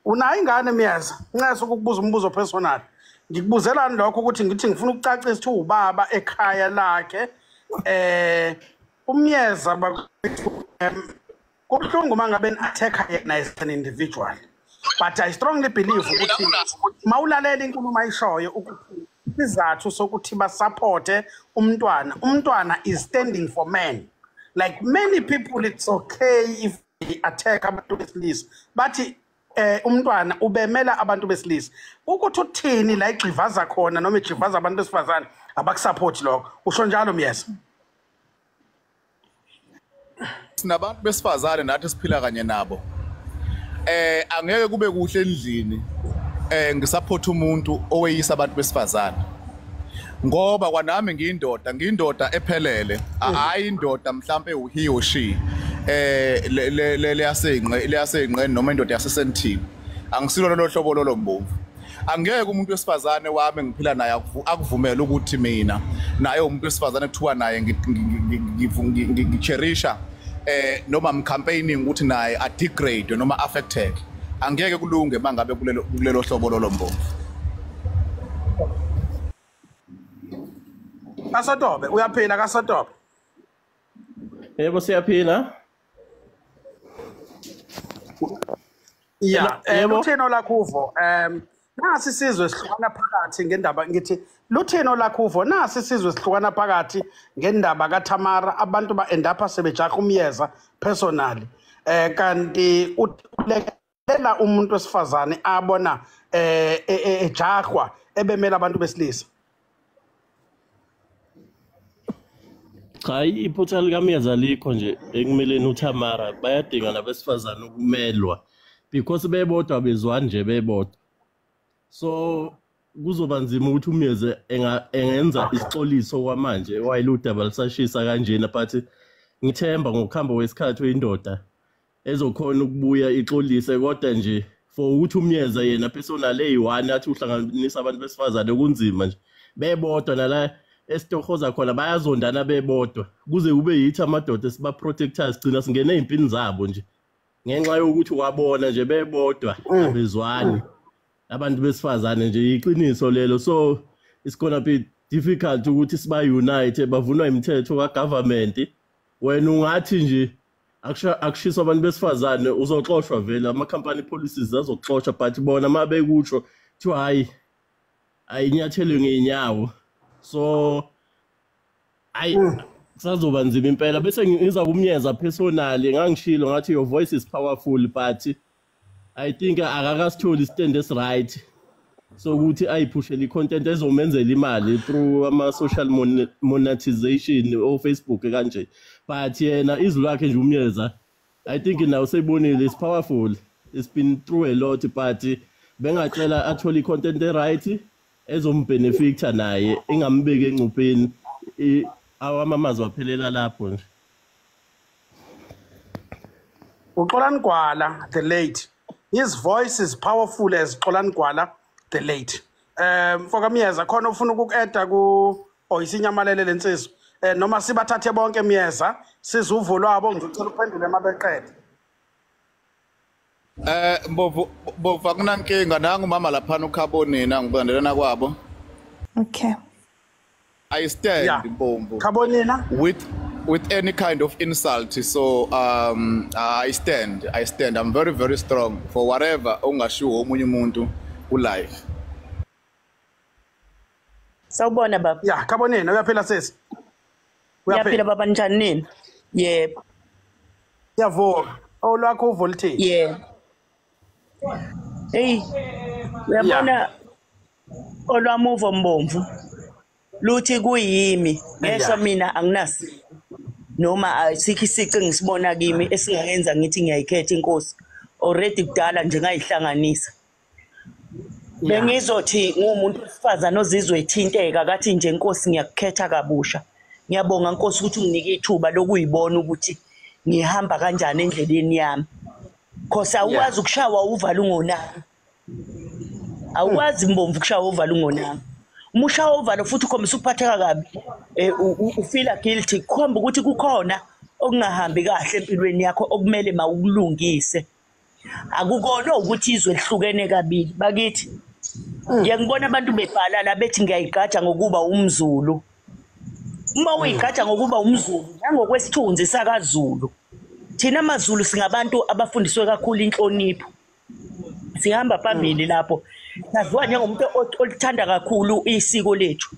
Unayo ingane Miyeza nxa sokukubuza umbuzo personal ngikubuzelani lokho ukuthi ngithi ngifuna ukucacisa ukuthi ubaba ekhaya lakhe uMyeza kubuhlungu mangabe attack yena as an individual, but I strongly believe ukuthi mawulalela inkulumo ayishoyo ukuthi isizathu sokuthi basupporte umntwana is standing for men. Like many people, it's okay if they attack abantu besilisa, but umntwana ubemela abantu besilisa. Ukuthi uthini la igxivaza khona noma igxivaza abantu besifazane abakusupport lokho. Usho njalo Miyeza? Sinabantu besifazane nathi siphila kanye nabo. Angeke kube kuhle endlini ngisupport umuntu oweyisa abantu besifazane. Ngoba kwanami ngiyindoda ephelele, hayi indoda mhlambe he or she leyasengqeni noma indoda yasesentini. Angisilo lo hlobo lolombomvu. Angeke umuntu wesifazane wami ngiphila naye akuvumela ukuthi mina naye umuntu wesifazane kuthiwa naye ngicherisha noma mcampaigning ukuthi naye a degrade noma affected. Angeke kulunge mangabe kulelo hlobo lolombomvu. Kasotobe uyaphila Kasotobe? Yebo siyaphila. Yeah, Lutheno Lakhuvo nasi isizwe sihlukana phakathi ngendaba ngithi Lutheno Lakhuvo nasi isizwe sihlukana phakathi ngendaba kaThamara abantu ba-end up sebejaha uMyeza personally kanti ulekelela umuntu wesifazane abona ejahwa ebemela abantu besilisa. Cha iphutha likaMyeza likho nje ekumeleni uThamara bayadinga nabesifazane ukumelwa because bebodwa bezwani nje bebodwa. So kuzoba nzima ukuthi uMyeza engenza isixoliso kwamanje wayiludaba lisashisa kanjena, but ngithemba ngokuhamba kwesikhathi oyindoda ezokhona ukubuya ixolise, kodwa nje for ukuthi uMyeza yena personal eyi1 athi uhlanganisa abantu besifazane kunzima nje bebodwa nala esitohoza khona bayazondana bebodwa kuze kube yithi amadoda siba protectors gcina singena ezimpini zabo nje ngenxa yokuthi wabona nje bebodwa abezwani abantu besifazane nje iqiniso lelo. So it's gonna be difficult ukuthi siba unite bavunwa imithetho ka government. Wena ungathi nje akushiswa abantu besifazane uzoxoshwa vele ama company policies azoxoshwa, but bona mabekutsho thi hayi ayinyathelo ngeenyawo. So sazoba nzima impela bese ngiza kuMyeza personally ngangishilo ngathi your voice is powerful, but I think akakasitholi stand is right so ukuthi ayiphushele icontent ezomenzela imali through ama social monetization o Facebook kanje, but yena izwi lakhe nje uMyeza I think now sebonile is powerful, it's been through a lot, but bengacela athole icontent right ezombenefita naye ingambeke engcupheni awamamazi waphelela lapho nje. uXolani Gwala the late, his voice is powerful as Xolani Gwala the late. Mfoka Myeza khona ufuna ukuku-add ku Oyinyamalele lensizwe noma sibathathe bonke Myeza sizuvo lwabo ngicela uphendule mabeqede. Mbovu akunankinga nangu mama laphana uKhabonina ngibandelana kwabo. Okay. I stand Mbomvu Khabonina with any kind of insult, so I stand I'm very very strong for whatever ongashiwo omunye umuntu ku life. Sawubona baba. Yeah, Khabonina uyaphila sisi? Uyaphila baba njani nini? Yebo. Yavuka. Olwakho uvoltage. Yeah. Hey. Uyabona olwami uvo Mbomvu luthi kuyimi ngesho mina anginasi noma asikho isici ngisibona kimi esingayenza ngithi ngiyayikhetha inkosi already kudala nje ngayihlanganisa. Bengizothi ngumuntu wesifazane ozizwe ethinteka kathi nje inkosi ngiyakukhetha kabusha. Ngiyabonga inkosi ukuthi unginike ithuba lokuyibona ukuthi ngihamba kanjani endleleni yami. Khosi awukwazi ukushawa uvala ungonami. Awukwazi Mbomvu ukushawa uvala ungonami. Umushawa uvala futhi ukhombisa ukuphatheka kabi. Ufila guilty khomba ukuthi kukhona okungahambi kahle empilweni yakho okumele mawukulungise. akukona ukuthi izwe lihlukene kabili bakithi ngiyangibona abantu bebhala la bethi ngiyayigada ngokuba umZulu uma uyigada ngokuba umZulu nangokwesithunzi sakaZulu thina amaZulu singabantu abafundiswe kakhulu inhlonipho sihamba phambili lapho saziwa njengomuntu olithanda kakhulu isiko lethu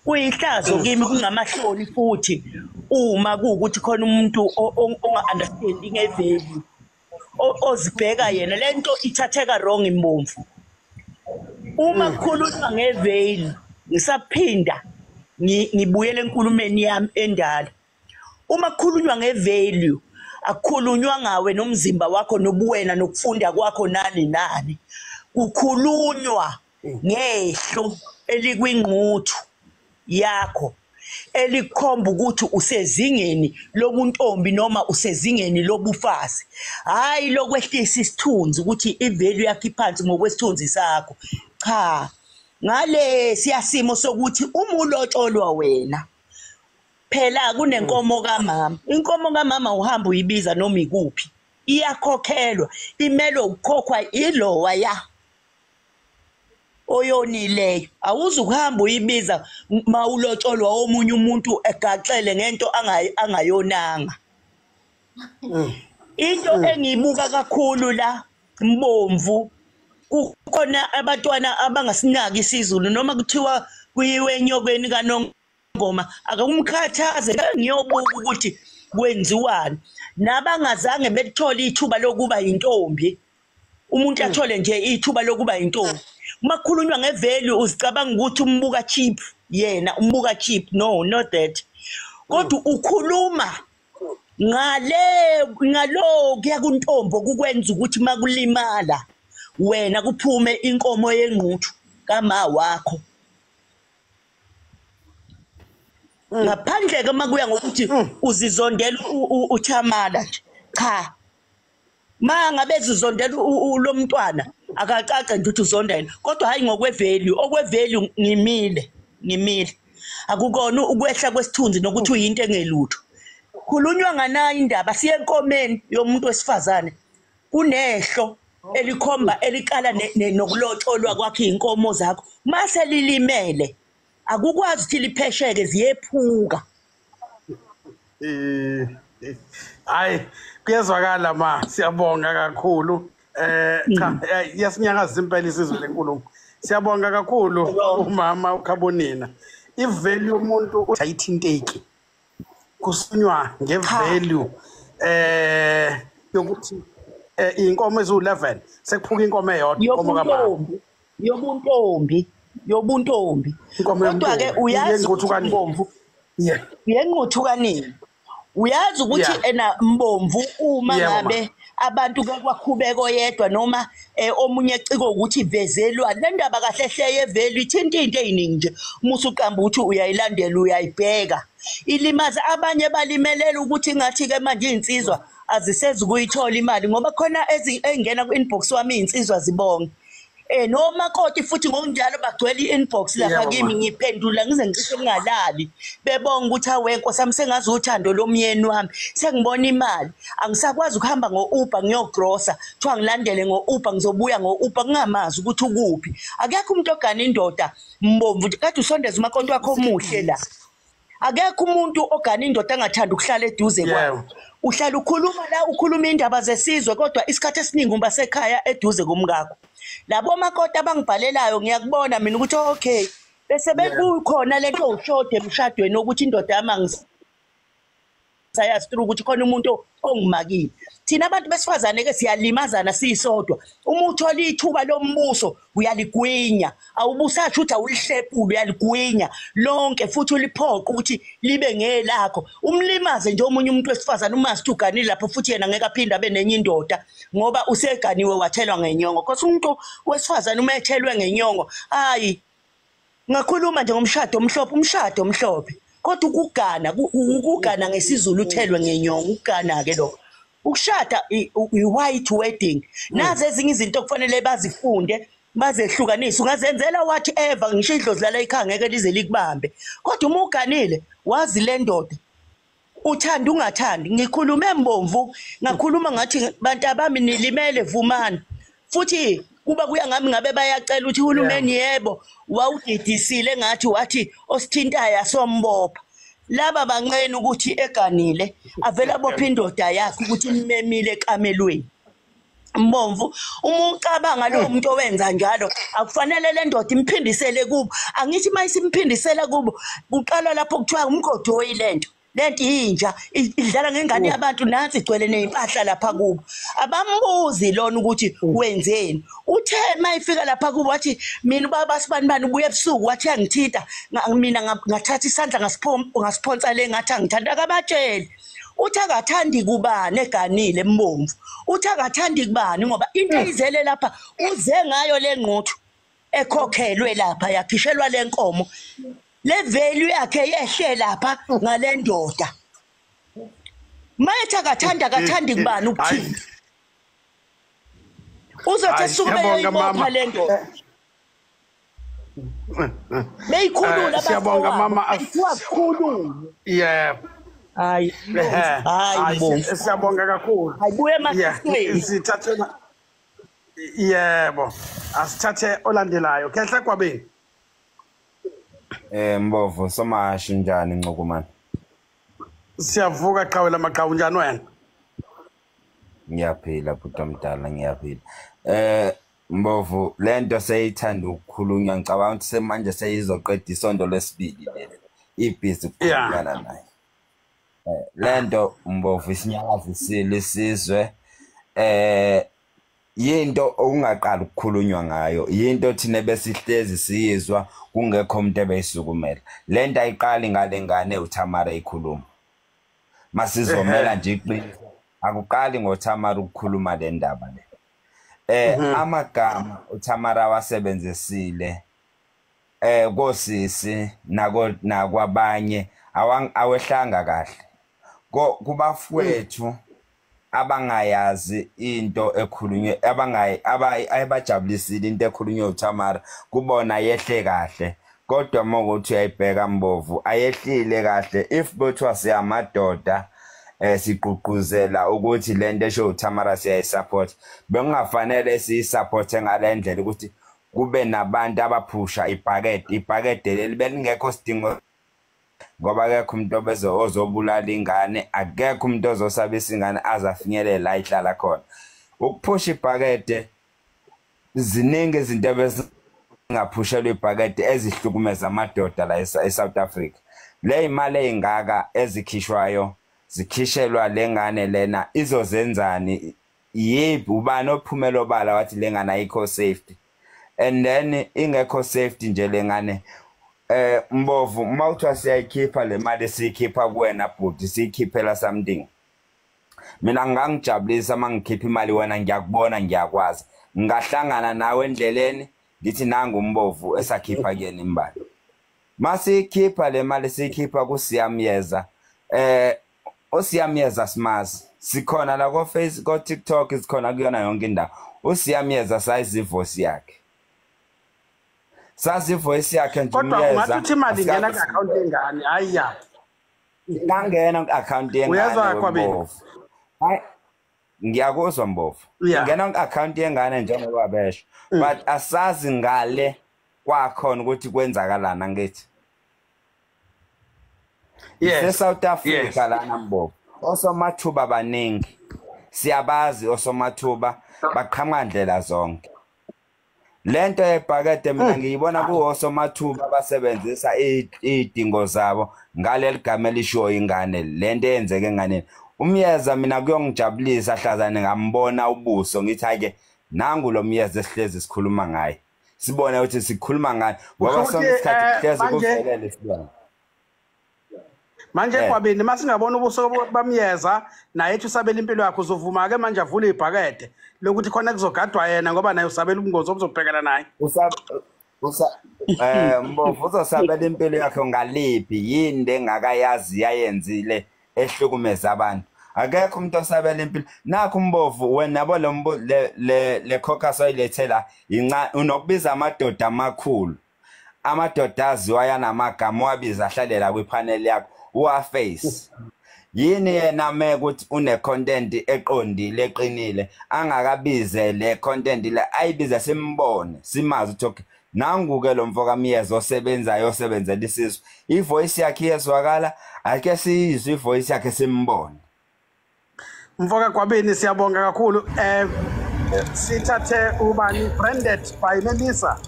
kuyihlazo kimi kungamahloni futhi uma kuukuthi khona umuntu onga-understanding ngevalue ozibheka yena lento ithatheka wrong imbomvu uma kukhulunywa ngevalue ngisaphinda ngibuyele enkulumeni yami endala uma kukhulunywa ngevalue akukhulunywa ngawe nomzimba wakho nobuwena nokufunda kwakho nani kukhulunywa ngehlo elikwingquthu yakho elikhomba ukuthi usezingeni lobuntombi noma usezingeni lobufazi hayi lokwehlisa isithunzi ukuthi ivalue yakho iphansi ngokwesithunzi sakho cha ngale siyasimo sokuthi uma ulotsholwa wena phela kunenkomo kamama inkomo kamama uhamba uyibiza noma ikuphi iyakhokhelwa imelo ukukhokhwa ilowa ya oyonileyo awuzukuhamba uyibiza mawulotsholwa omunye umuntu egaxele ngento angayonanga into engiyibuka kakhulu la mbomvu kukhona abantwana abangasinaki isiZulu noma kuthiwa kuyiwe enyokweni kaNongoma akumkhathaze ngiyobuka ukuthi kwenziwani nabangazange belithole ithuba lokuba intombi umuntu athole nje ithuba lokuba intombi uma kukhulunywa ngevalue uzicabanga ukuthi umbuka cheap yena umbuka cheap no not that kodwa ukhuluma ngalo kuya kuntombo kukwenza ukuthi makulimala wena kuphume inkomo yengquthu kama wakho ngaphandle ke makuya ngokuthi uzizondela uThamala nje cha mangabe zizondela lo mntwana akacace nje ukuthi uzondela kodwa hayi ngokwevalue okwevalue ngimile akukona ukwehla kwesithunzi nokuthi uyinto engelutho khulunywa nganayo indaba siye enkomeni yomuntu wesifazane kunehlo elikhomba elikala nokulotsholwa kwakhe inkomo zakho mase lilimele akukwazi ukuthi liphesheke ziyephuka hayi kuyezwakala ma siyabonga kakhulu cha yasinyakaza impela isizwe lenkulumo siyabonga kakhulu umama uKhabonina ivalue umuntu ayithinteki kusunywa ngevalue yokuthi inkomo ezu11 sekuphuka inkomo eyodwa inkomo kamama yobuntombi kodwa ke uyazi Mbomvu yenquthukanini uyazi ukuthi ena Mbomvu uma ngabe abantu kwakhubeko yedwa noma omunye eciko ukuthi ivezelwa le ndaba kahle hle yevalue ithinta into eziningi nje umusu uqamba ukuthi uyayilandela uyayibheka ilimaza abanye balimelela ukuthi ngathi ke manje insizwa azisezi kuyithola imali ngoba khona engena ku-inbox wami insizwa zibonge noma kodwa futhi ngokunjalo bagcwele i-inbox lapha kimi ngiphendula ngize ngicishe ngingalali bebonga ukuthi awenko sami sengazi uthando lomyeni wami sengibona imali angisakwazi ukuhamba ngo-Uber ngiyogrosa kuthiwa ngilandele ngo-Uber ngizobuya ngo-Uber ngingamazi ukuthi ukuphi akekho umuntu ogana indoda Mbomvu kade usondeza umakoti wakho omuhle la akekho umuntu ogana indoda angathanda ukuhlala eduze kwayo uhlala ukhuluma la ukhuluma indaba zesizwe kodwa isikhathi esiningi umba sekhaya eduze komkakho labo makoti abangibhalelayo ngiyakubona mina ukuthi okay bese bekukhona lento ushode emshadweni ukuthi indoda yami sayazi ukuthi khona umuntu ongimakile thina abantu besifazane ke siyalimazana sisodwa uma uthola ithuba lombuso uyaligwinya awubusasho ukuthi awulihlepula uyaligwinya lonke futhi uliphoqa ukuthi libe ngelakho umlimaze nje omunye umuntu wesifazane uma situganile lapho futhi yena ngeke aphinde abe nenye indoda ngoba useganiwe wathelwa ngenyongo because umuntu wesifazane uma ethelwe ngenyongo hayi ngakhuluma nje ngomshado omhlophe kodwa ukugana ngesiZulu uthelwe ngenyongo ukugana ke lokho ukushada i-white wedding nazi ezinye izinto kufanele bazifunde bazehlukanise ungazenzela whatever ngisho idlozi lala ekhaya ngeke lize likubambe kodwa uma uganile wazi le ndoda uthanda ungathandi ngikhulume Mbomvu ngakhuluma ngathi bantu abami nilimele vumani futhi kuba kuya ngami ngabe bayacela ukuthi uhulumeni yebo wawudidisile ngathi wathi osithintayo asombopha laba banqene ukuthi eganile avela bopha indoda yakhe ukuthi imemile ekamelweni Mbomvu uma ucabanga lo muntu owenza njalo akufanele le ndoda imphindisele kubo angithi mayisimpindisela kubo uqala lapho kuthiwa umgodi oyilento lento inja idlala ngengane yabantu nansi igcwele nezimpahla lapha kubo abambuzi lona ukuthi wenzeni uthe mayifika lapha kubo wathi mina baba sibani ubuye ebusuku wathi angithinta mina ngathatha isandla ngasiphonsa le ngathi angithanda kabatshela uthi akathandi kubani eganile Mbomvu uthi akathandi kubani ngoba into izele lapha uze ngayo le ngqothu ekhokhelwe lapha yakhishelwa lenkomo le value yakhe yehle lapha ngale ndoda mayethi akathandi kubani ukuthini uzothi sube yimopha le ndoda beyikhulula siyabonga mama asikhulula yebo hayi Mbomvu siyabonga kakhulu ayibuye emasisweni sithathela yebo asithathe olandelayo kehle kwabeni Mbovu somasho njani Ncukumani siyavuka qhawe lamaqhawe njani wena ngiyaphila bhuti omdala ngiyaphila Mbovu lento seyithanda ukukhulunywa ngicabanga ukuthi semanje seyizoqeda isondo lesibili leli ibhizi ukukhuluma naye lento Mbovu isinyakazisile isizwe yinto ongaqala ukukhulunywa ngayo yinto thina besihlezi siyizwa kungekho umuntu ebeyisukumela lento ayiqali ngale ngane uThamara ikhuluma masizomela nje iqiniso akuqali ngoThamara ukukhuluma le ndaba le amagama uThamara wasebenzisile kosisi nakwabanye awehlanga kahle kubafowethu abangayazi into ekhulunywe abajabulisile into ekhulunywe uThamara kubona yehle kahle kodwa mokuthi uyayibheka Mbovu ayehlile kahle if bothiwa siyamadoda siqhuquzela ukuthi lento esho uThamara siyayisupport bengafanele siyisupport ngalendlela ukuthi kube nabantu abaphusha ibhakede leli belingekho sidingo ngoba akekho umuntu ozobulala ingane akekho umuntu ozosabisa ingane azafinyelela la ihlala khona ukuphusha ibhakede ziningi izinto ebezingaphushela ibhakede ezihlukumeza amadoda la eSouth Africa le imali ezingaka ezikhishwayo zikhishelwa lengane lena izozenzani yipi ubani ophumela obala wathi lengane ayikho safety and then ingekho safety nje lengane Mbovu mawuthi siyayikhipha le mali esikhipha kuwena bhuti sikhiphela something mina ngangijabulisa mangikhipha imali wena ngiyakubona ngiyakwazi ngahlangana nawe endleleni ngithi nangu Mbovu esakhipha kuyena imbali masikhipha le mali sikhipha kuSiyamyeza uSiyamyeza simazi sikhona la ko Facebook ko TikTok sikhona kuyona yonke indawo uSiyamyeza sayizi voice yakhe sazi voice yakhe nje kodwa ungathi imali ingena ku account engane hayiya ingangena ku account yengane uyezwa kwabeni hayi ngiyakuzwa Mbovu ingena ku account yengane njengoba besho but asazi ngale kwakhona ukuthi kwenzakalana angithi South Africa lana Mbovu osomathuba baningi siyabazi osomathuba baqhamuka ndlela zonke lento yebhakede mina ngiyibona kuwosomathuba abasebenzisa idingo zabo ngaleli gama elisho ingane lento eyenzeke enganeni umyeza mina kuyongijabulisa hlazane ngambona ubuso ngithi ake nangu lo myeza esihlezi sikhuluma ngaye sibone ukuthi sikhuluma ngaye ngoba sonke isikhathi hlezi kuvelele sibona manje kwabini masingabona ubuso bamyeza naye ethi usabela impilo yakhe uzovuma ke manje avule ibhakede lokuthi khona kuzogadwa yena ngoba naye usabela ubungozi obuzobhekana naye Mbovu uzosabela impilo yakhe ngaliphi yini engakayazi yayenzile ehlukumeza abantu akekho umuntu osabela impilo nakho Mbovu wena yabo le caucus oyilethela unokubiza amadoda amakhulu amadoda aziwa yana amagama wabiza ahlalela kwipanel yakho uwaface yini yena mekuthi une content eqondile eqinile angakabize le content le ayibiza simbone simazi ukuthi okay nangu-ke lo mfoka Miyeza osebenzayo osebenzela isizwe ivoice yakhe iyezwakala ake siyizwe ivoice yakhe simbone. Mfoka Gwabini siyabonga kakhulu. Sithathe ubani branded by Melissa.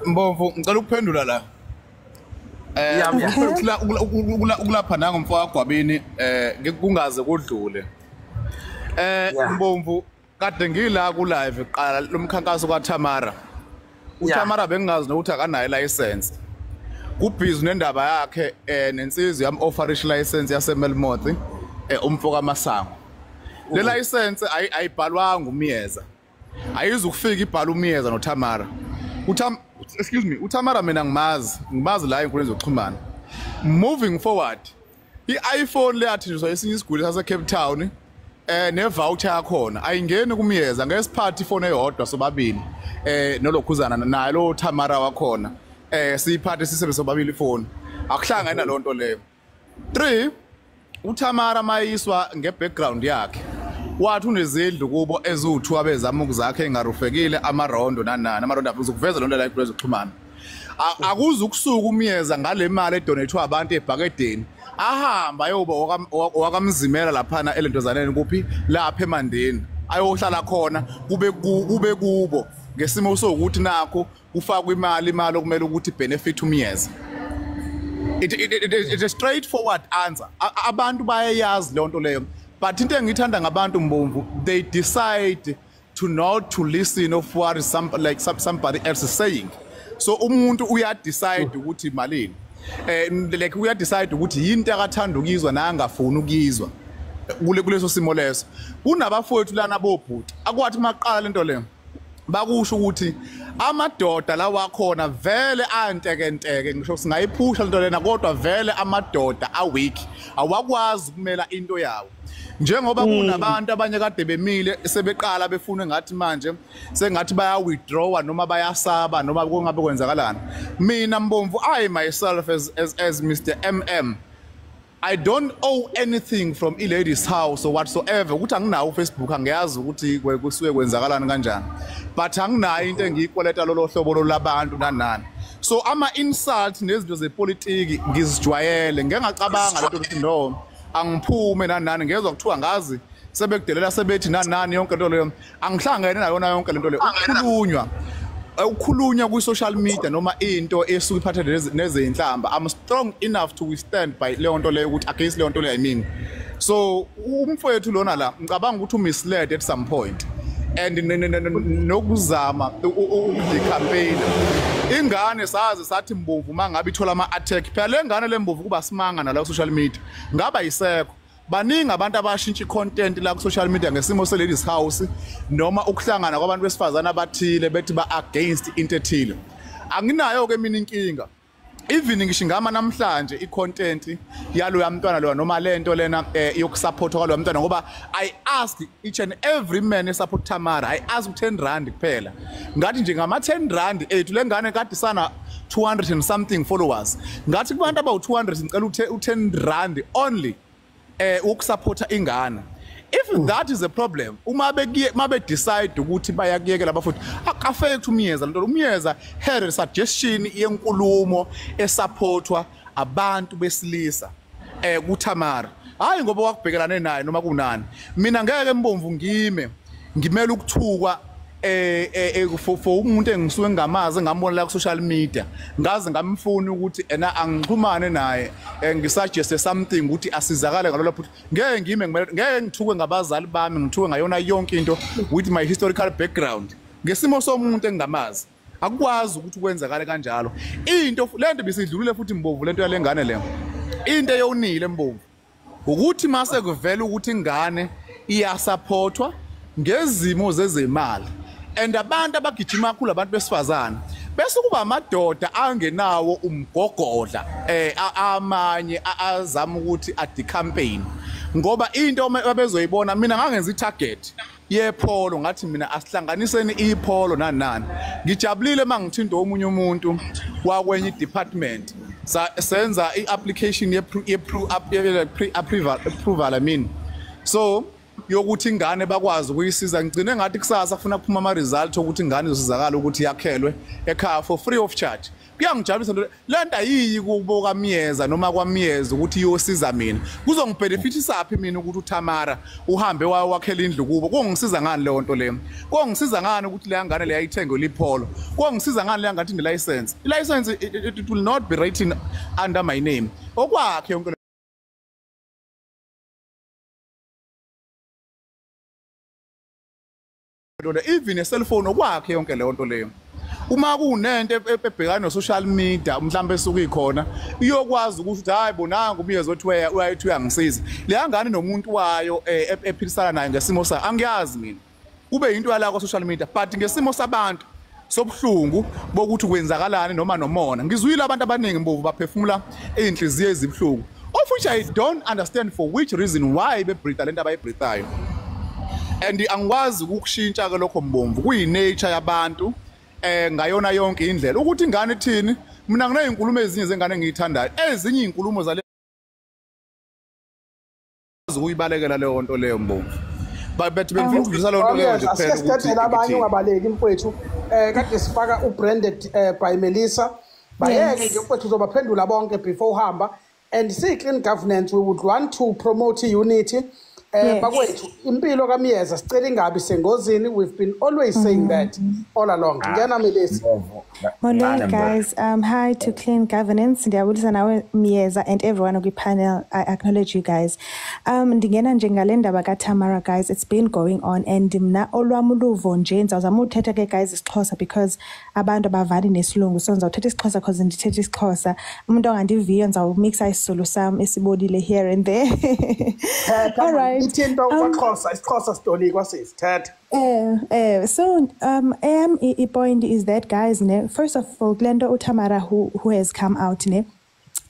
Mbovu ngicela ukuphendula la. Ukulapha nango Mfoka Gwabini kungaze kudlule. Mbomvu kade ngila ku live iqala lomkhankaso kaTamara. uTamara bengazi nokuthi akanayo license. Kubhizi nendaba yakhe nensizwe yami offerish license yaseMelmoth umfoka Masango. Le license ayibhalwanga uMiyeza. Ayizukufika ibhala uMiyeza noTamara. uTamara mina ngimazi la enkundleni zokuxhumana. Moving forward, i-iPhone leyathenjiswa esinye isiguli sase Cape Town ne-voucher yakhona ayingeni kuMiyeza ngesiphathi ifone eyodwa sobabili nolokhuzana naye lo Tamara wakhona siyiphathe sisebenzisa sobabili ifone akuhlangana lo nto leyo. 3 uTamara mayiswa ngebackground yakhe wathi unezindlu kubo ezu2 abezama ukuzakhe engarufekile amarondo nanana amarondo afuza ukuveza lonto la enkundleni zokuxhumana. Akuze ukusuka uMiyeza ngale mali edonate abantu ebhakedeni ahamba yoba wakamzimela laphana elentozaneni kuphi lapha eMandeni ayohlala khona kube kubo ngesimo sokuthi nakho ufakwa imali okumele ukuthi benefit uMiyeza. It is straightforward answer. Abantu bayayazi le nto leyo, but into engithanda ngabantu Mbomvu, they decide to not to listen of what somebody else is saying. So umuntu uyadecide ukuthi malini like uyadecide ukuthi yinto akathanda ukizwa nangafuni ukizwa kuleso simo leso. Kunabafowethu lana bobhuti akwathi maqala lento le bakusho ukuthi amadoda la wakhona vele antekenteke ngisho singayiphusha lento lena kodwa vele amadoda aweak awakwazi ukumela into yawo. Njengoba kunabantu abanye kade bemile sebeqala befuna ngathi manje sengathi baya withdraw noma bayasaba noma kungabe kwenzakalana. Mina Mbomvu I myself as Mr. MM I don't owe anything from iLadies House or whatsoever. Ukuthi anginawo Facebook angiyazi ukuthi kusuke kwenzakalana kanjani. But anginayo into engiyikweleta lolo hlobo labantu nanani. So ama insult nezinto zepolitiki ngizijwayele ngengacabanga lento ukuthi no angiphume nanani ngezwe kuthiwa ngazi sebekudelela sebethi nanani yonke lento leyo angihlangene nayona yonke lento leyo ukukhulunywa ku social media noma into esuke iphathele nezinhlamba. I'm strong enough to withstand by leyo nto leyo ukuthi against leyo nto leyo I mean. So umfowethu lona la ngicabanga ukuthi umisled at some point and nokuzama ukucampaign ingane sazi sathi Mbomvu mangabe ithola ama attack phela lengane leMbomvu kuba simanga nala ku social media ngaba yisekho baningi abantu abashintsha content la ku social media ngesimo seLadies House noma ukuhlangana kwabantu besifazana abathile bethi ba against into ethile. Anginayo ke mina inkinga even ngishingama namhlanje icontent yalo yamntwana lo noma lento lena yokusupport kwalo mntwana ngoba I ask each and every man support Tamara I ask 10 rand kuphela ngathi nje ngama 10 rand ethu lengane kade sana 200 and something followers ngathi kubantu aba 200 ngicela u10 rand only ukusupporta ingane. If that is a problem mabe decide ukuthi bayakuyekela abafuthi akafake uMiyeza lento uMiyeza her suggestion yenkulumo esupportwa abantu besilisa kuTamara hayi ngoba wakubhekelane naye noma kunani. Mina ngeke Mbomvu ngimela ukuthukwa for umuntu engisuke ngamazi ngambona la ku social media ngaze ngamfuna ukuthi ena angixhumane naye ngisuggest something ukuthi asizakale ngalolu futhi ngeke ngithukwe ngabazali bami ngithukwe ngayona yonke into with my historical background ngesimo somuntu engamazi akwazi ukuthi kwenzakale kanjalo. Into lento bisidlulile futhi Mbomvu lento yalengane leyo into eyonile Mbomvu ukuthi mase kuvela ukuthi ingane iyasupportwa ngezimo zezemali and abantu abagijima kakhulu abantu besifazana bese kuba amadoda angenawo umgogodla amanye azama ukuthi adi campaign ngoba into abezoyibona mina ngangenza itarget yepolo ngathi mina asihlanganiseni ipolo nanani ngijabulile mangithinta omunye umuntu wakwenye department senza i-application ye-approval I mean so yokuthi ingane bakwazi ukuyisiza ngicine ngathi kusasa afuna kuphuma ama-result ukuthi ingane izosizakala ukuthi yakhelwe ekhaya for free of charge kuyangijabulisa le nto ayiyi kubo kaMyeza noma kwaMyeza ukuthi iyosiza mina kuzongibenefithisaphi mina ukuthi uTamara uhambe wakhela indlu kubo kungisiza ngani leyo nto leyo kungisiza ngani ukuthi le ngane le yayithenge lipholo kungisiza ngani le ngathi nelicense ilicense it will not be written under my name okwakhe yonke even a cell phone okwakhe yonke leyo nto leyo uma kunento ebhekana no social media mhlambe esuka ikhona iyokwazi ukuthi hayi bonanga uMyeza othi uyayithi uyangisiza le ngane nomuntu wayo ephilisana naye ngesimo sa angiyazi mina kube into yala ku social media but ngesimo sabantu sobhlungu bokuthi kwenzakalani noma nomona ngizwile abantu abaningi mbovu baphefumula izinhliziyo ezibhlungu of which I don't understand for which reason why bebreatha lento abayibreathayo and angikwazi ukushintsha ke lokho mbomvu kuyinature yabantu ngayona yonke indlela ukuthi ingane ithini mina nginezinkulumo ezinye zengane engiyithandayo ezinye izinkulumo zale ukuyibalekela leyo nto leyo mbomvu babethi benifundisa leyo nto leyo nje kuphela ukuthi abanye ungabaleki mfowethu kade sifaka ubranded by Melissa bayeke nje mfowethu uzobaphendula bonke before uhamba and clean governance we would want to promote unity bakwethu impilo kaMyeza sicela ingabi sengozini we've been always saying that all along ngena Melissa Morning guys hi to Clean Governance ndiyabulisa nawe Myeza and everyone on the panel I acknowledge you guys ndingena nje ngale ndaba kaTamara guys it's been going on and mna olwami uluvo nje ngizawuzama uthetha ke guys isiXhosa because abantu abavali nesilungu so ngizawuthetha isiXhosa because ndithetha isiXhosa umuntu ongandiviyo ngizawumixa isizulu sami esibodile here and there all right ithinto kwaXhosa isiXhosa sidoli kwasisithetha so a point is that guys first of all Glenda uTamara who has come out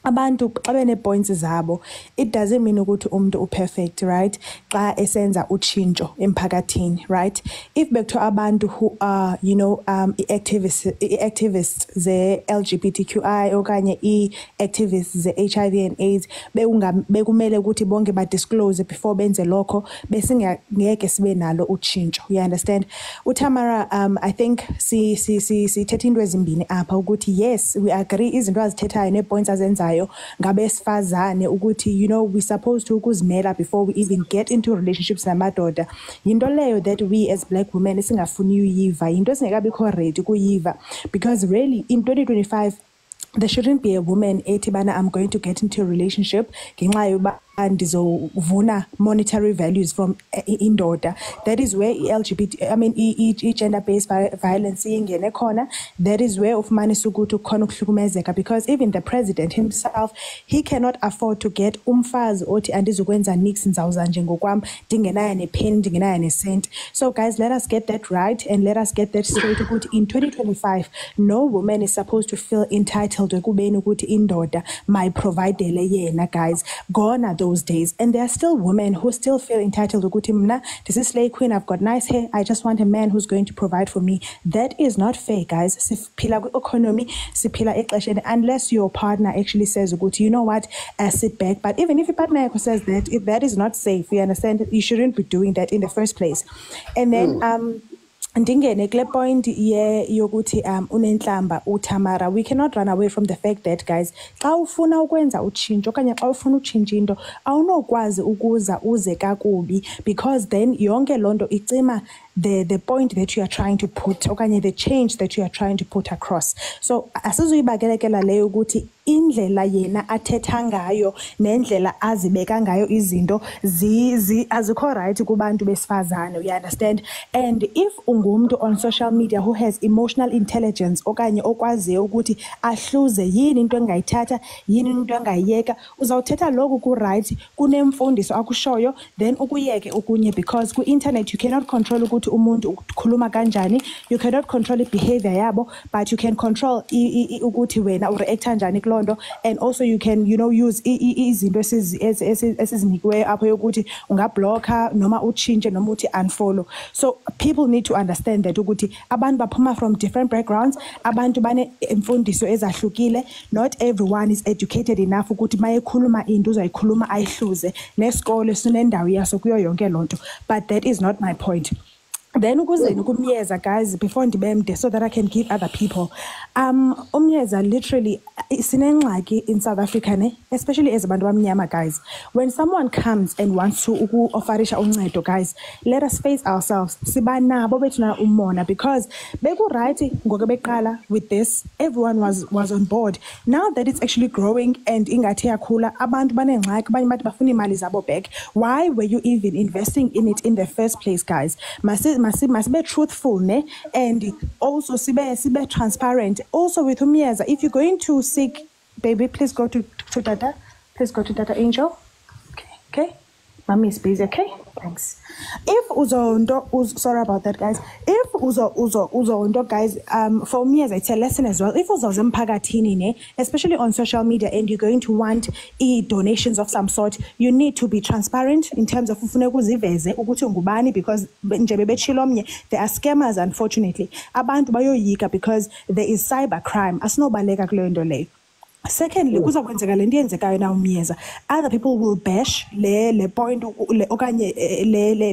abantu xa bene points zabo it doesn't mean ukuthi umuntu uperfect right xa esenza utshintsho emphakathini right if bekuthiwa abantu who are you know activists ze LGBTQI okanye activists ze HIV and AIDS bekumele ukuthi bonke ba disclose before benze lokho besingeke sibe nalo utshintsho you understand uTamara I think si thetha into ezimbini apha ukuthi yes we agree izinto azithethayo ne points azenzayo ngabesifazane ukuthi you know we supposed to ukuzimela before we even get into relationships namadoda into leyo that we as black women singafuni uyiva into esingekabikho ready kuyiva because really in 2025 there shouldn't be a woman ethi bana I'm going to get into a relationship ngenxa yoba andizovuna monetary values from indoda that is where LGBT I mean gender based violence ingene khona that is where of mani sukuthi khona ukuhlukumezeka because even the president himself he cannot afford to get umfazi othi andizokwenza nix nzawuza nje ngokwami dingenayo nepen dingenayo nesent so guys let us get that right and let us get that straight ukuthi in 2025 no woman is supposed to feel entitled ekubeni ukuthi indoda my providele yena guys gone those days and there are still women who still feel entitled ukuthi mna this is slay queen I've got nice hair I just want a man who's going to provide for me that is not fair guys siphila ku economy siphila exesheni unless your partner actually says ukuthi you know what sit back but even if your partner says that if that is not safe you understand you shouldn't be doing that in the first place and then ndingene kule point yokuthi unenhlamba uTamara we cannot run away from the fact that guys xa ufuna ukwenza utshintsho okanye xa ufuna utshintsha into awunokwazi ukuza uze kakubi because then yonke lonto icima the point that you are trying to put okanye the change that you are trying to put across so asizuyibakelekela leyo ukuthi indlela yena athetha ngayo nendlela azibeka ngayo izinto azikho right kubantu besifazane you understand and if ungumuntu on social media who has emotional intelligence okanye okwaziyo ukuthi ahluze yini into engayithatha yini into engayiyeka uzawuthetha lokho ku right kunemfundiso akushoyo then ukuyeke okunye because ku internet you cannot control ukuthi ukuthi umuntu ukukhuluma kanjani. You cannot control behavior yabo, but you can control ukuthi wena ureact kanjani kulondo, and also you can use izinto esizinikwe apho yokuthi ungablocker noma uchinge noma uthi unfollow. So people need to understand that ukuthi abantu baphuma from different backgrounds, abantu bane imfundiso ezahlukile. Not everyone is educated enough ukuthi mayekhuluma into uzoyikhuluma ayihluze nesikole sinendawo yaso kuyo yonke lonto. But that is not my point. Then ukuzeni kumyeza guys before ndibemde so that I can give other people. Umyeza literally sinengxaki in South Africa especially as abantu bamnyama guys. When someone comes and wants to offerisha uncedo guys, let us face ourselves. Sibanabo bethu na umona because beku right ngoke beqala with this, everyone was on board. Now that it's actually growing and ingathi yakhula, abantu banengxaki, abanye bathi bafuna imali zabo back. Why were you even investing in it in the first place guys? Must be truthful, and also sibe transparent. Also with Umyeza, if you're going to seek, baby, please go to Data. Please go to Data Angel. Okay. Mommy is busy, okay? Thanks. If sorry about that, guys. If uzo guys, for me as it's a lesson as well. If uzo zempakatini, especially on social media, and you're going to want donations of some sort, you need to be transparent in terms of ufune ukuziveze ukuthi ungubani, because nje bebetshilo omnye there are scammers unfortunately. Abantu bayoyika because there is cyber crime. Asinobaleka kuleyo nto leyo. Secondly, kuzokwenzeka lento yenzekayo na Umyeza, other people will bash le point okanye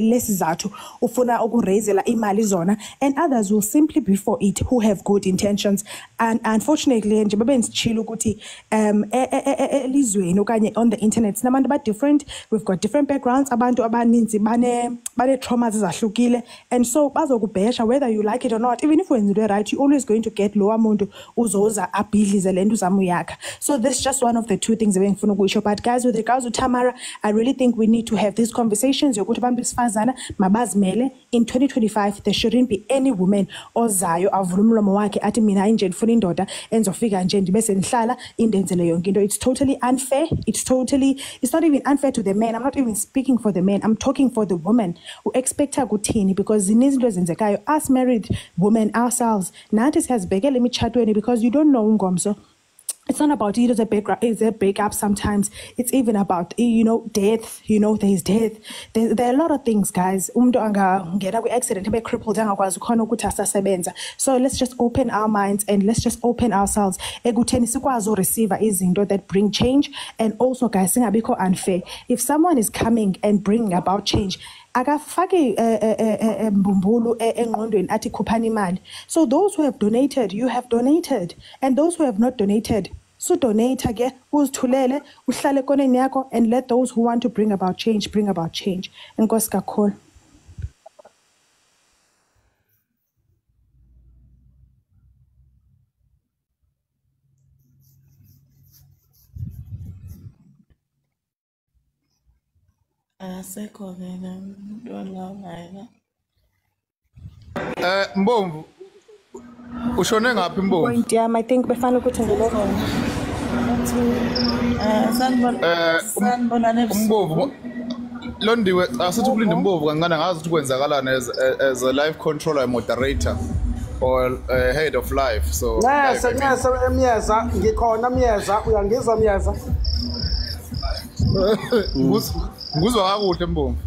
lesizathu ufuna ukuraisela imali zona, and others will simply be for it who have good intentions. And unfortunately nje bebe ndichila ukuthi elizweni okanye on the internet sinabantu ba different, we've got different backgrounds, abantu abaninzi bane traumas ezahlukile, and so bazokubhesha whether you like it or not. Even if wenzile right, you always going to get lower muntu uzoza abhidlize lento zamu yakha. So this is just one of the two things we're going to show. But guys, with regards to Tamara, I really think we need to have these conversations. In 2025, there shouldn't be any woman ozayo avulumlomo wake ati mina inje ndifuna indoda enzofika nje ndibese ndihlala indenzele yonke into. It's totally unfair. It's not even unfair to the men. I'm not even speaking for the men. I'm talking for the women who expect her kuthini, because zinezinto ezenzekayo us married women ourselves nathi siyazibhekela emitshatweni because you don't know ungomso. It's not about it's a breakup sometimes. It's even about death. There is death. There are a lot of things, guys. Umuntu angangena kwi-accident abe crippled angakwazi khona ukuthi asasebenza. So let's just open our minds and let's just open ourselves ekutheni sikwazi ureceive izinto that bring change. And also guys, singabikho unfair. If someone is coming and bringing about change, akafaki mbumbulu engqondweni athi khuphani imali. So those who have donated, you have donated, and those who have not donated, so donate ke uzithulele uhlale koneni yakho, and let those who want to bring about change. Enkosi kakhulu. Mbomvu ushone ngaphi Mbomvu? Point I think befana ukuthi ngiloko. Mbomvu Londiwe asithi kulinde Mbomvu kancane ngazi ukuthi kwenzakalana as a live controller, moderator or head of life. So Nyasa Myeza ngikhona Myeza, uyangizwa Myeza? Nguzwa kakuhle Mbomvu.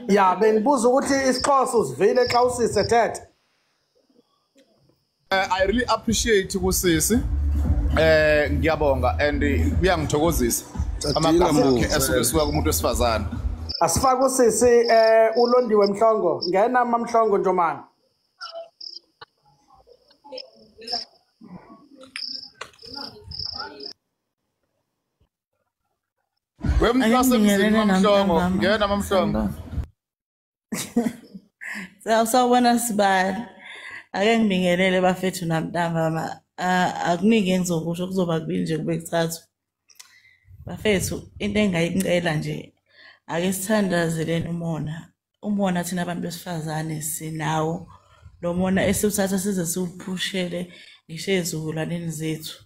Ya benibuza ukuthi isiXhosa usivile xa usise thethe. I really appreciate kusisi. Ngiyabonga and kuyangithokozisa amagama akhe esuka kumuntu wesifazane. Asifaka usisi uLondiwe Mhlongo. Ngena mamhlongo Njomani. Wemhlase Mhlongo, ngena mamhlongo. Sawubona Sibali. Ake ngibingelele bafethu namntamba akuningi engizokusho kuzoba kubili nje kube kuthathu. Bafethu into engayicela nje ake sithandazeleni umona thina abantu besifazane sinawo lo mona esithatha size siwuphushele ngisho ezukulwaneni zethu.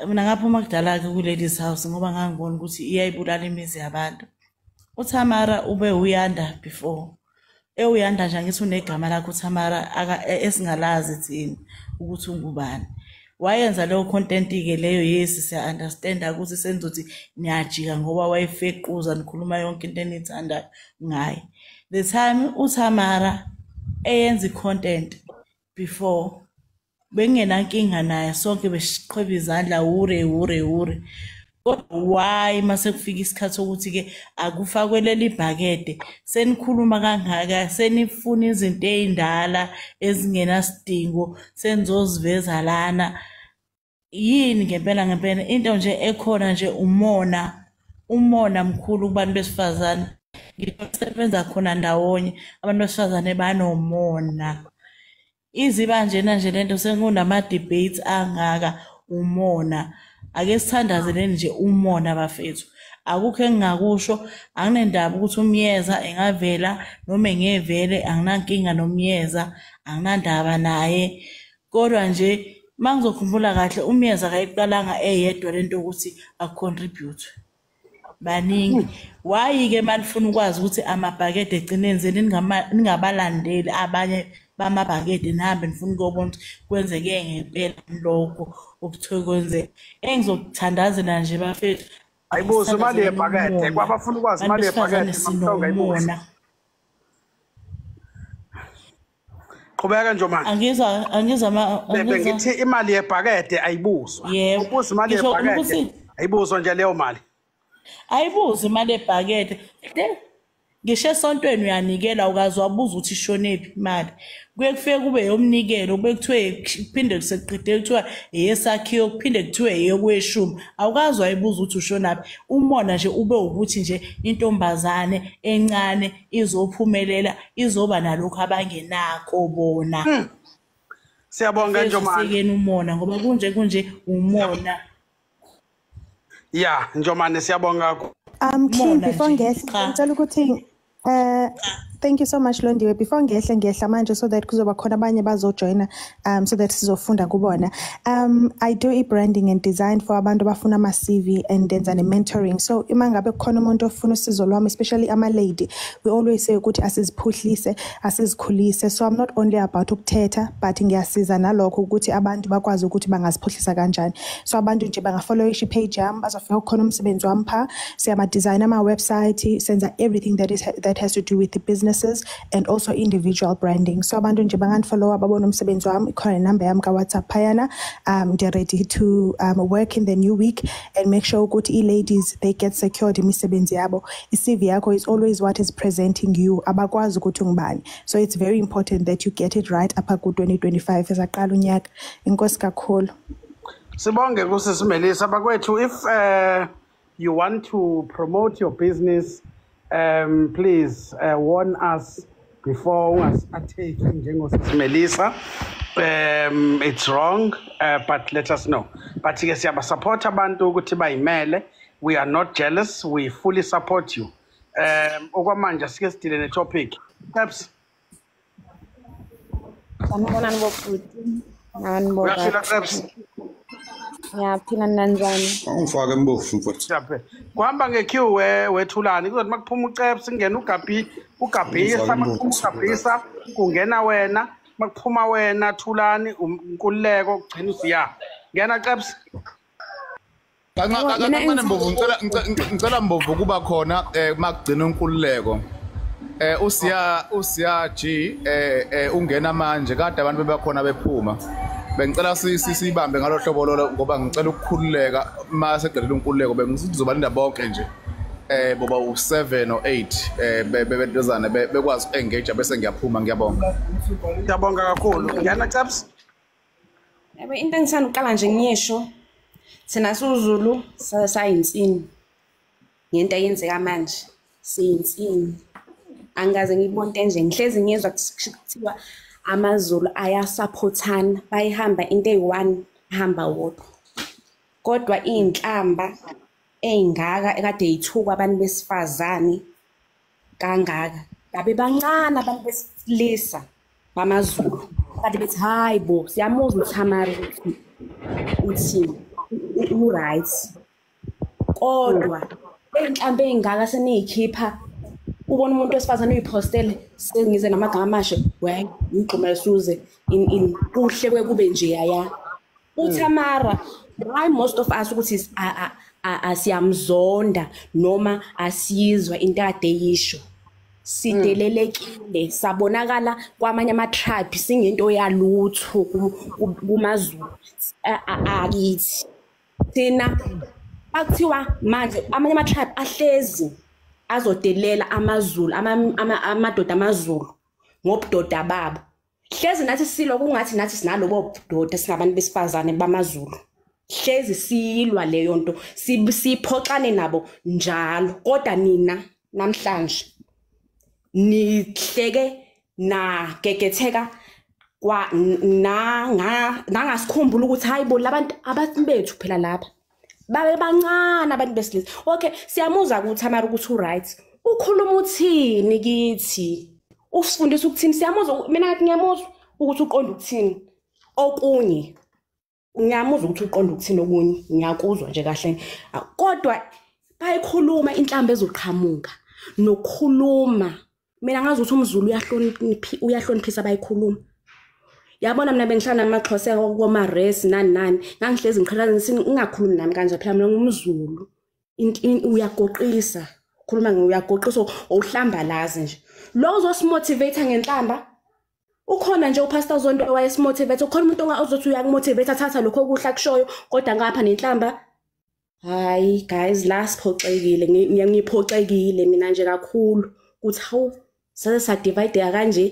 Mina ngaphuma kudala ke ku ladies house ngoba ngangibona ukuthi iyayibulala imizi yabantu. uTamara ube uyanda before Uyanda nje ngithi unegama lakho Tamara esingalazi thina ukuthi ungubani. Wayenza leyo content ke leyo yes siya understand ukuthi senza ukuthi niyajika ngoba wayefequza nikhuluma yonke into enithandayo ngaye. The time uTamara eyenza content before bengenankinga naye sonke besiqhweba izandla ure. Why mase kufika isikhathi sokuthi ke akufakwe leli bhakede senikhuluma kangaka senifuna izinto ezindala ezingena sidingo senzoziveza lana yini ngempela into nje ekhona nje umona mkhulu kubantu besifazane ngisebenza khona ndawonye abantu besifazane banomona iziba njena nje lento sekunama debates angaka umona ake sithandazele nje umona bafethu akukho engingakusho anginendaba ukuthi umyeza engavela noma engevele anginankinga nomyeza anginandaba naye kodwa nje mangizokhumbula kahle umyeza akayiqalanga eyedwa lento ukuthi acontribute baningi why ke manifuna ukwazi ukuthi amabhakede egcinenzeni ningabalandeli abanye bamabhakede nihambe nifuna ukubona kwenzeke ngempela lokho okuthiwe kwenzeke engizokuthandazela nje bafethu ayibuzo imali yebhakede kwabafuna ukwazi imali yebhakede mamhlonga ayibuzo qhubeka nje manje angizwa ngithi imali yebhakede ayibuzwa ubuza imali yebhakede ayibuzwa nje leyo mali ayibuza imali yebhakede ngisho esontweni uyanikela ukazi wabuza ukuthi ishonephi imali kuye kufike kube yomnikelo kube kuthiwe kuphinde kuseqedwe kuthiwa eyesakhiwo kuphinde kuthiwe eyokweshumi awukazi wayibuza ukuthi ushonaphi umona nje ube ukuthi nje intombazane encane izophumelela izoba nalokho abangenakho bona siyabonga Njomani sikeni umona ngoba kunje umona yeah Njomani siyabonga King before ngehla ngicela ukuthi thank you so much Londiwe before ngehla manje so that kuzoba khona abanye bazojoina so that sizofunda kubona I do e-branding and design for abantu abafuna ama CV and then mentoring so ima ngabe khona umuntu ofuna usizo lwami especially ama lady we always say ukuthi asiziphuhlise asizikhulise so I'm not only about ukuthetha but ngiyasiza nalokho ukuthi abantu bakwazi ukuthi bangaziphuhlisa kanjani so abantu nje bangafollow page yami bazofika khona umsebenzi wami pha siyama design ama website senza everything that has to do with the businesses and also individual branding so abantu nje banganifollow ababona umsebenzi wami ikhona number yami ka WhatsApp phayana they're ready to work in the new week and make sure ukuthi ladies they get secured imisebenzi yabo iCV yakho is always what is presenting you abakwazi ukuthi ngibani so it's very important that you get it right up ku 2025 ezaqala unyaka inkosi kakhulu sibonge kusisimelisa bakwethu if you want to promote your business please warn us before ungasatake njengosisimelisa it's wrong but let us know but ke siyaba support abantu ukuthi bayimele we are not jealous we fully support you okwamanje sike sidile ne topic steps sanibona nibofuthi nanibona steps ngiyaphila nanjani ungifake mbofu mfowethu kuhamba ngequeue wethulani kuzothi makuphuma uCeps ingena ugabhisa ugabhisa kungena wena makuphuma wena Thulani unkululeko ugcina usiya ngena Ceps kancane Mbovu ngicela Mbovu kuba khona makugcina unkululeko usiya G ungena manje kade abantu bebakhona bephuma bengicela sibambe ngalohlobo lolo ngoba ngicela ukukhululeka mase qedela unkululeko bengizobalinda bonke nje boba u7 or 8 bebedozana bekwazi engage bese ngiyaphuma ngiyabonga kakhulu ngiyana Ceps yebo into engisanda uqala nje ngiyesho thina siZulu sayinsini ngento eyenzeka manje siyinsini angaze ngibone into nje ngihlezi ngiyezwa kuthiwa amaZulu ayasupportana bayihamba into eyi1 hamba wodwa kodwa inhlamba engaka ekade yithuka abantu besifazane kangaka babe bancane abantu besilisa bamaZulu kade bethi hayibo siyamuzwa uTamara uthi right kodwa inhlamba engaka seniyikhipha ubona umuntu wesifazane uyipostele sengize namagama amasha we ngigxuma suze in kuhle kube nje yaya uTamara why most of us ukuthi asiyamzonda noma asizwa into ade yisho sidelelekile sabonakala kwamanye ama tribe singento yalutho kumaZulu akithi thina akuthiwa manje amanye ama tribe ahlezi azodelela amaZulu amadoda amaZulu ngobudoda babo hlezi nathi silwa kungathi nathi sinalobo budoda singabantu besifazane bamaZulu hlezi silwa leyo nto siphoxane nabo njalo kodwa nina namhlanje nihleke na gegetheka kwa nangasikhumbula ukuthi hayibo labantu abantu bethu phela lapha babe bancane abantu besilisa okay siyamuza ukuthi amara ukuthi uright ukhuluma uthini kithi ufundisa ukuthini siyamuza mina ngathi ngiyamuzwa ukuthi uqonda ukuthini okunye ngiyamuzwa ukuthi uqonda ukuthini okunye ngiyakuzwa nje kahle kodwa bayikhuluma inhlambe ezoqhamuka nokukhuluma mina ngazi ukuthi umZulu uyahloniphisa bayikhuluma yabona mina bengihlala namaXhosa koma race nani ngangihlezi ngiqhaqhaza ngingakhulumi nami kanje phela mina ngumZulu uyagoqisa khuluma uyagoqisa uhlambalazi nje lo uzosimotivate ngenhlamba ukhona nje uPastor Zondo wayesimotivate ukhona umuntu ozothi uyakumotivate athatha lokho okuhla kushoyo kodwa ngapha nenhlamba hayi guys last phoxekile ngiyiphoxekile mina nje kakhulu ukuthi hawu sase divide kanje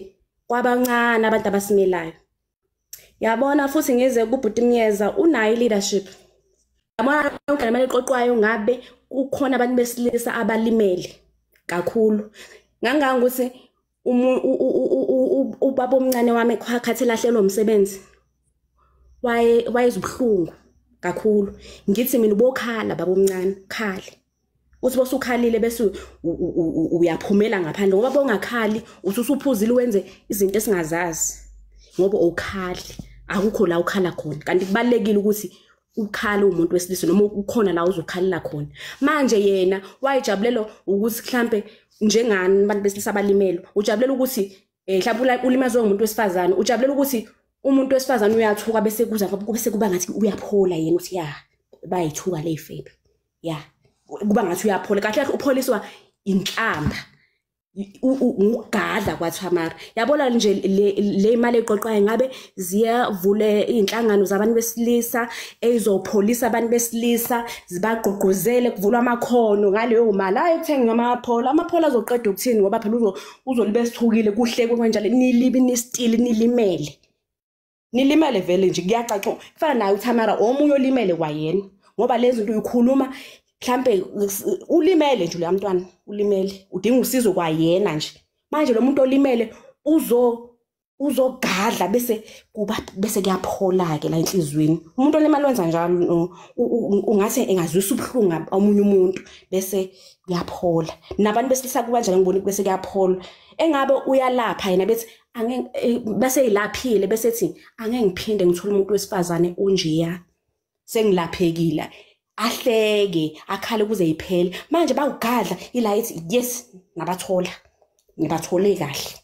kwabancane abantu abasimelayo yabona futhi ngeze kubhuti Mnyeza unayo leadership yabona unkana eqoqwayo ngabe kukhona abantu besilisa abalimele kakhulu ngangangukuthi ubaba omncane wami khakhathi lahlelwa umsebenzi wayezubhlungu kakhulu ngithi mina ubokhala baba omncane khali uthi bosukhalile bese uyaphumela ngaphandle ngoba bongakhali ususuphuzile wenze izinto esingazazi ngoba ukhali akukho la ukhala khona kanti kubalekile ukuthi ukhale umuntu wesilisa noma ukhona la uzokhalela khona manje yena wayijabulela ukuthi mhlambe njengani abantu besilisa abalimelo ujabulela ukuthi mhlawumbe ulimazwe ngumuntu wesifazane ujabulela ukuthi umuntu wesifazane uyathuka bese kuza bese kuba ngathi uyaphola yena uthi ya bayithuka le febe ya kuba ngathi uyaphola kahle upholiswa inhlamba ugadla kwaThamara yabona nje le imali eqoqwayo ngabe ziyavule inhlangano zabantu besilisa ezopholisa abantu besilisa zibagqugquzele kuvulwa amakhono ngaleyo mali ayithenga amaphola azoqeda ukuthini ngoba phela uzolibe sithukile kuhle kwenjalo nilibi nistili nilimele vele nje kuyacaca kufana naye uThamara omunye olimele kwayena ngoba lezi zinto uyikhuluma mhlambe ulimele nje lo mntwana ulimele udinga usizo kwayena nje manje lo muntu olimele uzogadla bese kuyaphola ke la enhlizweni umuntu olimali wenza njalo ungathi engazwisa ubhlungu omunye umuntu bese kuyaphola nabantu besilisa kuba njalo ngibona bese kuyaphola engabe uyalapha yena bethi bese ilaphile bese ethi angeke ngiphinde ngithole umuntu wesifazane onjeya sengilaphekile ahleke akhale kuze iphele manje bawugadla ila ethi yes nibathole kahle